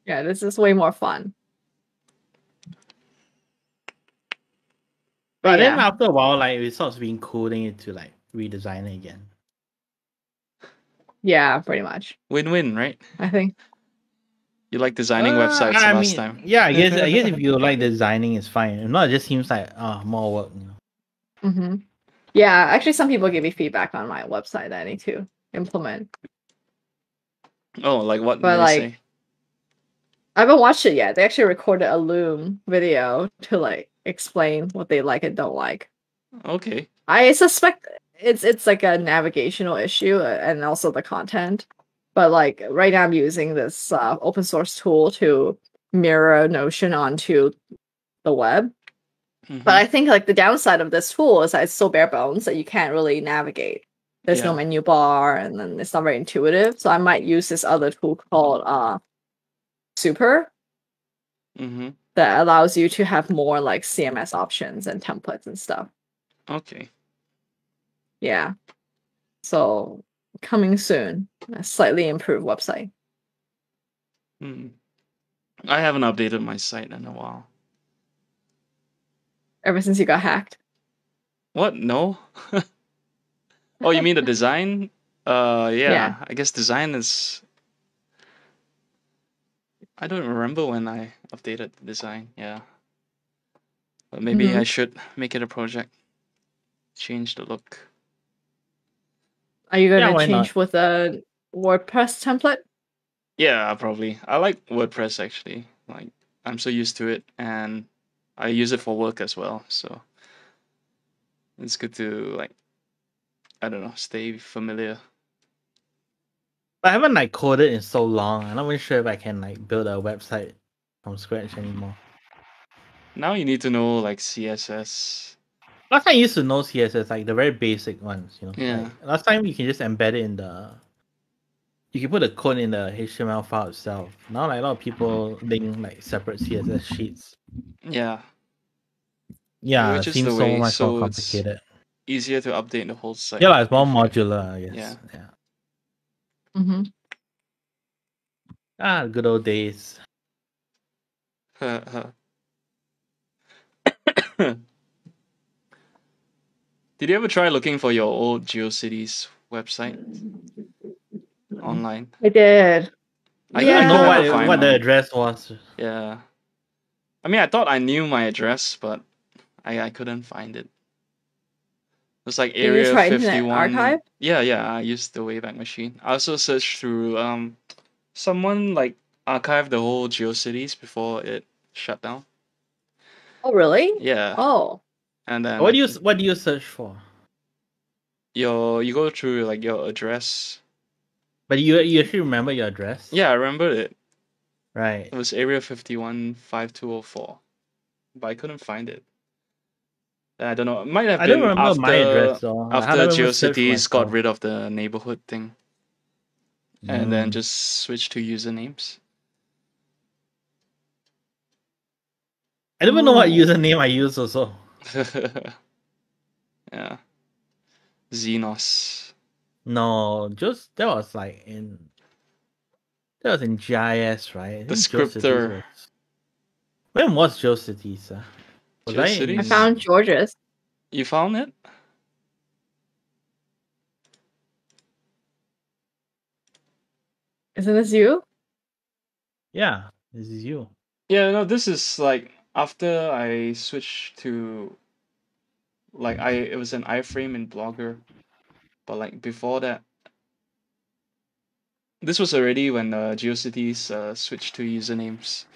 Yeah, this is way more fun. But then yeah. after a while, like it starts being cool, then you to like redesign it again. Yeah, pretty much. Win-win, right? I think. You like designing websites I last mean, time. yeah, I guess if you like designing, it's fine. If not, it just seems like more work. Mm-hmm. Yeah, actually, some people give me feedback on my website that I need to implement. Oh, like what But did they like, say? I haven't watched it yet. They actually recorded a Loom video to like explain what they like and don't like. Okay. I suspect it's like a navigational issue and also the content. But like right now, I'm using this open source tool to mirror Notion onto the web. But I think like the downside of this tool is that it's so bare bones that you can't really navigate. There's no menu bar, and then it's not very intuitive. So I might use this other tool called Super that allows you to have more like CMS options and templates and stuff. Okay. Yeah. So coming soon, a slightly improved website. I haven't updated my site in a while. Ever since you got hacked? What? No? Oh, you mean the design? Yeah. I guess design is... I don't remember when I updated the design. Yeah. But maybe I should make it a project. Change the look. Are you Yeah, gonna why change not? with a WordPress template? Yeah, probably. I like WordPress actually. Like, I'm so used to it, and I use it for work as well. So it's good to like, I don't know, stay familiar. I haven't like coded in so long. I'm not really sure if I can like build a website from scratch anymore. Now you need to know like CSS. Last time I used to know CSS, like the very basic ones, Yeah. Like, last time you can just embed it in you can put a code in the HTML file itself. Now, like a lot of people link like separate CSS sheets. Yeah. Yeah, Which it is the seems so way, much more so it's complicated. easier to update the whole site. Yeah, it's more if you- modular, I guess. Yeah. Mm-hmm. Good old days. Did you ever try looking for your old GeoCities website online? I did. I I couldn't know Yeah. find what the mine. address was. Yeah. I mean, I thought I knew my address, but I couldn't find it. It was like Did you Area try Internet 51. Archive? Yeah, I used the Wayback Machine. I also searched through someone like archived the whole GeoCities before it shut down. Oh, really? Yeah. Oh. And then What do you search for? you go through like your address. But you actually remember your address? Yeah, I remember it. Right. It was Area 51 5204. But I couldn't find it. I don't know. It might have I don't been remember my address though. Like, how do after I even search for GeoCities got myself? rid of the neighborhood thing and then just switched to usernames. I don't even know what Oh. username I use also. Yeah. Xenos. No, just that was in GIS, right? I think Descriptor. When was GeoCities? Was I GeoCities? I found George's. You found it? Isn't this you? Yeah, this is you. Yeah, no, this is like after I switched to like it was an iframe in Blogger, but like before that, this was already when GeoCities switched to usernames.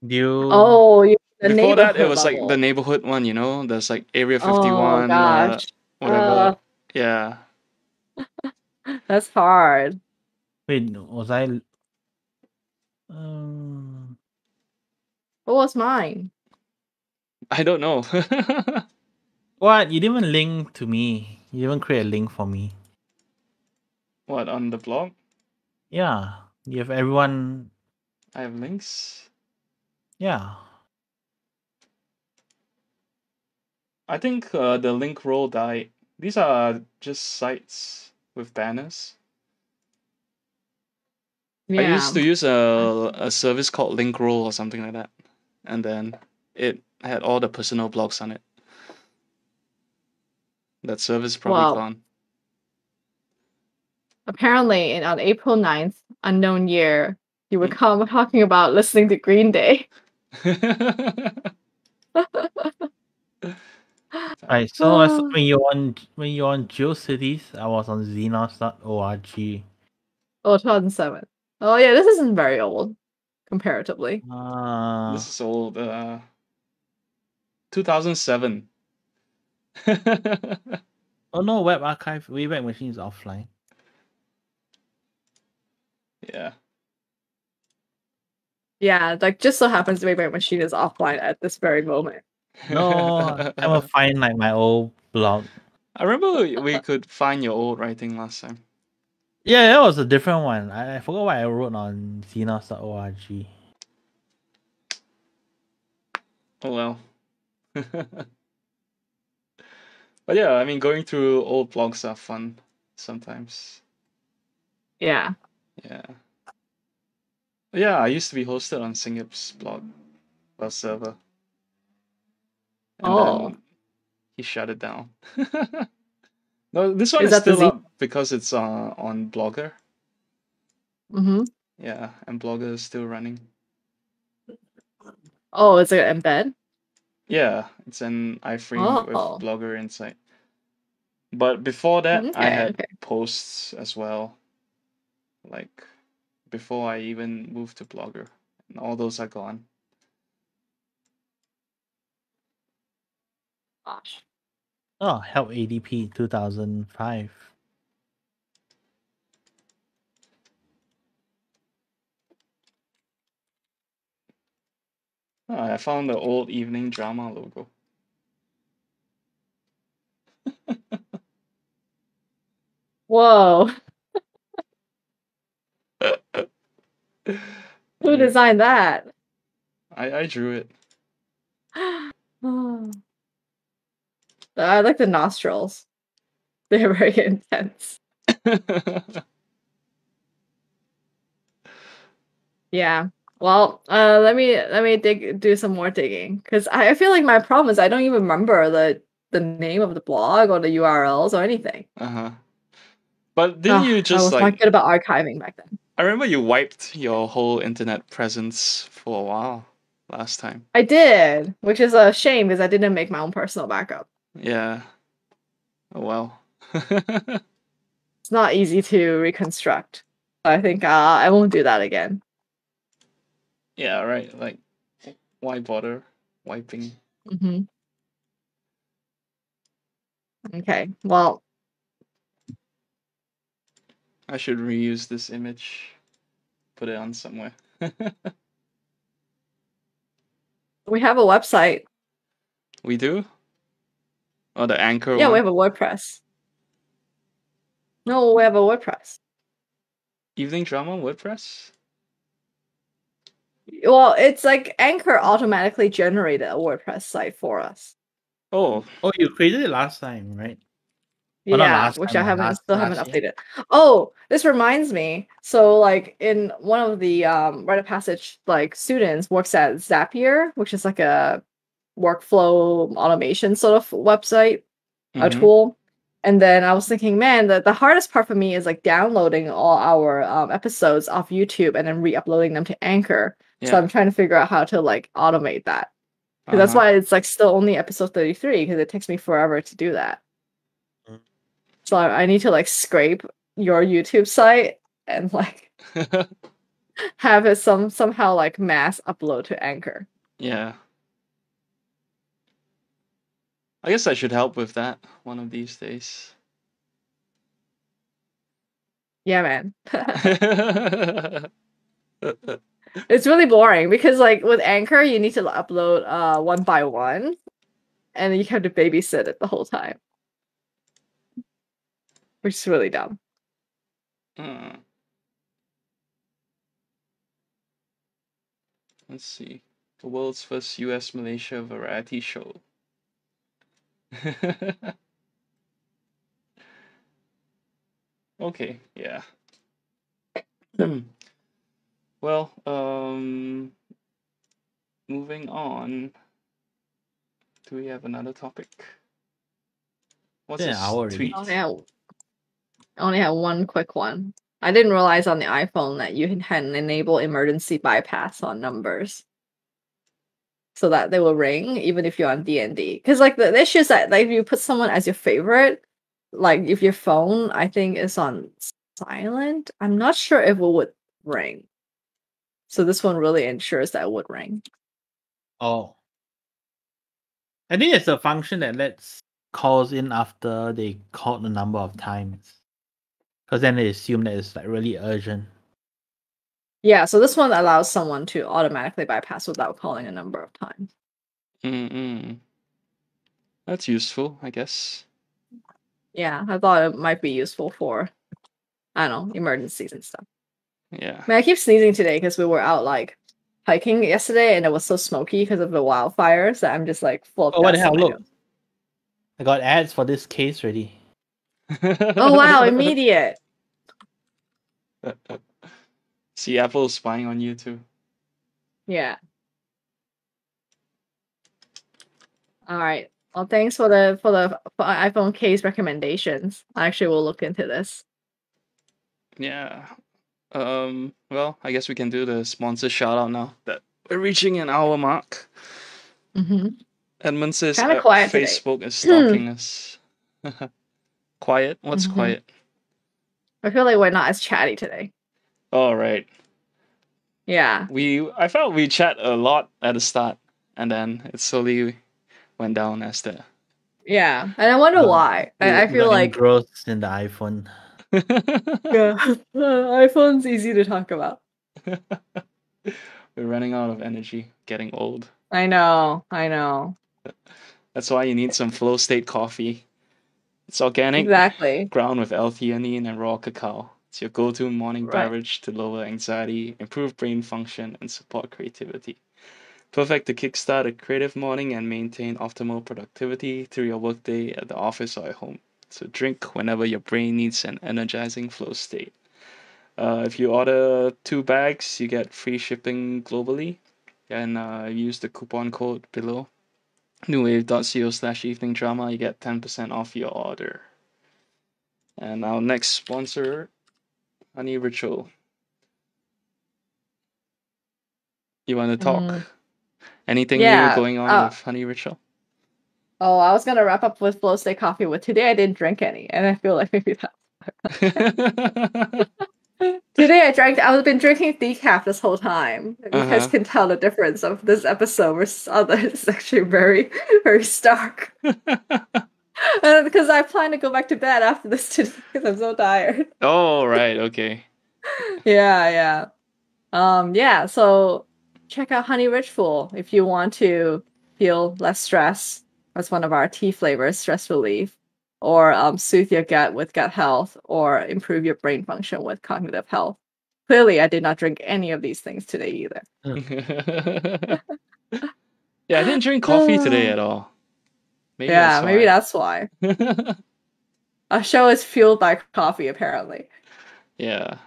Oh, the Before that, it neighborhood was like the level. neighborhood one, you know. There's like Area Oh 51, gosh. whatever. Yeah, That's hard. Wait, was I? Um, What was mine? I don't know. what? You didn't even link to me. You didn't even create a link for me. What, on the blog? Yeah, you have everyone. I have links. Yeah. I think the link roll died. These are just sites with banners. I used to use a service called Linkroll or something like that, and then it had all the personal blogs on it. That service is probably gone. Apparently, on April 9th, unknown year, you were talking about listening to Green Day. Right. So when you're on GeoCities, I was on xenos.org. Oh, 2007. Oh yeah, this isn't very old, comparatively. This is old. 2007. Oh no, Web Archive Wayback Machine is offline. Yeah. Yeah, like just so happens the Wayback Machine is offline at this very moment. No, I will find like my old blog. I remember we could find your old writing last time. Yeah, that was a different one. I forgot what I wrote on xenos.org. Oh well. But yeah, I mean, going through old blogs are fun sometimes. Yeah. Yeah. Yeah, I used to be hosted on Seng Yip's blog server. And then he shut it down. No, this one is still up because it's on Blogger. Mm-hmm. Yeah, and Blogger is still running. Oh, is it embed? Yeah, it's an iframe with Blogger inside. But before that, I had posts as well. Like before I even moved to Blogger, and all those are gone. Gosh. Oh, Help ADP 2005. Oh, I found the old evening drama logo. Whoa. Who designed that? I drew it. Oh. I like the nostrils. They're very intense. Yeah. Well, let me do some more digging because I feel like my problem is I don't even remember the name of the blog or the URLs or anything. But didn't you I just was like? not good about archiving back then. I remember you wiped your whole internet presence for a while last time. I did, which is a shame because I didn't make my own personal backup. Yeah. Oh well. It's not easy to reconstruct. I think I won't do that again. Yeah, right. Like, why bother wiping? Mm-hmm. Okay. Well, I should reuse this image. Put it on somewhere. we have a website. We do? Oh, the Anchor Yeah, one? we have a WordPress. No, we have a WordPress. Evening Drama WordPress? Well, it's like Anchor automatically generated a WordPress site for us. Oh. Oh, you created it last time, right? Yeah, well, not last which time, I haven't last haven't year. updated. Oh, this reminds me. So like in one of the Rite of Passage like students works at Zapier, which is like a workflow automation sort of website, a tool. And then I was thinking, man, the hardest part for me is like downloading all our episodes off YouTube and then re-uploading them to Anchor. So I'm trying to figure out how to like automate that. Because that's why it's like still only episode 33 because it takes me forever to do that. So I need to like scrape your YouTube site and like have it somehow like mass upload to Anchor. Yeah. I guess I should help with that one of these days. Yeah, man. It's really boring because like with Anchor you need to upload one by one and you have to babysit it the whole time. Which is really dumb. Let's see. The world's first US-Malaysia variety show. Okay, yeah. Well, moving on. Do we have another topic? What's this tweet? I only have one quick one. I didn't realize on the iPhone that you had enable emergency bypass on numbers. So that they will ring even if you're on D&D. Because like the issue is that like if you put someone as your favorite, like if your phone I think is on silent, I'm not sure if it would ring. So this one really ensures that it would ring. Oh. I think it's a function that lets calls in after they called the number of times. Because then they assume that it's like really urgent. Yeah, so this one allows someone to automatically bypass without calling a number of times. That's useful, I guess. Yeah, I thought it might be useful for, I don't know, emergencies and stuff. Yeah. I mean, I keep sneezing today because we were out like hiking yesterday and it was so smoky because of the wildfires that I'm just like full of dust. Oh, what the hell? in my Look. nose. I got ads for this case ready. Oh wow, immediate. See, Apple's spying on you too. Yeah. All right. Well, thanks for the iPhone case recommendations. I actually will look into this. Yeah. Well, I guess we can do the sponsor shout out now that we're reaching an hour mark. Edmund says Facebook today. is stalking us. Quiet? What's quiet? I feel like we're not as chatty today. Oh, right. Yeah. I felt we chat a lot at the start, and then it slowly went down as the. Yeah, and I wonder why. I feel like engrossed in the iPhone. Yeah, iPhone's easy to talk about. We're running out of energy, getting old. I know. That's why you need some flow state coffee. It's organic, exactly, ground with L-theanine and raw cacao. It's your go-to morning Right. beverage to lower anxiety, improve brain function, and support creativity. Perfect to kickstart a creative morning and maintain optimal productivity through your workday at the office or at home. So drink whenever your brain needs an energizing flow state. If you order 2 bags, you get free shipping globally. And use the coupon code below. newwave.co/evening drama, you get 10% off your order. And our next sponsor, Honey Ritual. You want to talk? Anything new going on with Honey Ritual? Oh, I was gonna wrap up with Flow State Coffee, but today I didn't drink any, and I feel like maybe that's today I've been drinking decaf this whole time. You guys can tell the difference of this episode versus others. It's actually very, very stark. Because I plan to go back to bed after this today because I'm so tired. Oh, right, okay. Yeah. So check out Honey Ritual if you want to feel less stress. That's one of our tea flavors, stress relief, or soothe your gut with gut health, or improve your brain function with cognitive health. Clearly, I did not drink any of these things today either. Yeah, I didn't drink coffee today at all. Maybe that's why. Our show is fueled by coffee, apparently. Yeah.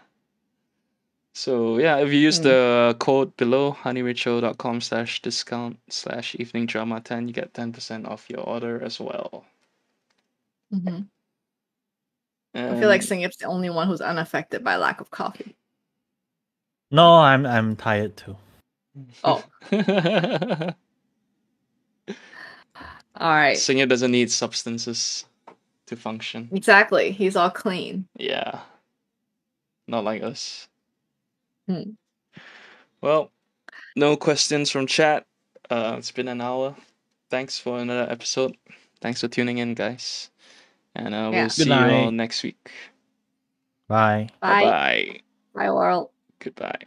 So yeah, if you use the code below, honeyritual.com/discount/eveningdrama10, you get 10% off your order as well. I feel like Seng Yip's the only one who's unaffected by lack of coffee. No, I'm tired too. Oh. All right. Seng Yip doesn't need substances to function. Exactly. He's all clean. Yeah. Not like us. Well, no questions from chat. It's been an hour. Thanks for another episode. Thanks for tuning in, guys. And we'll see you all next week. Bye. Bye-bye. Bye, world. Goodbye.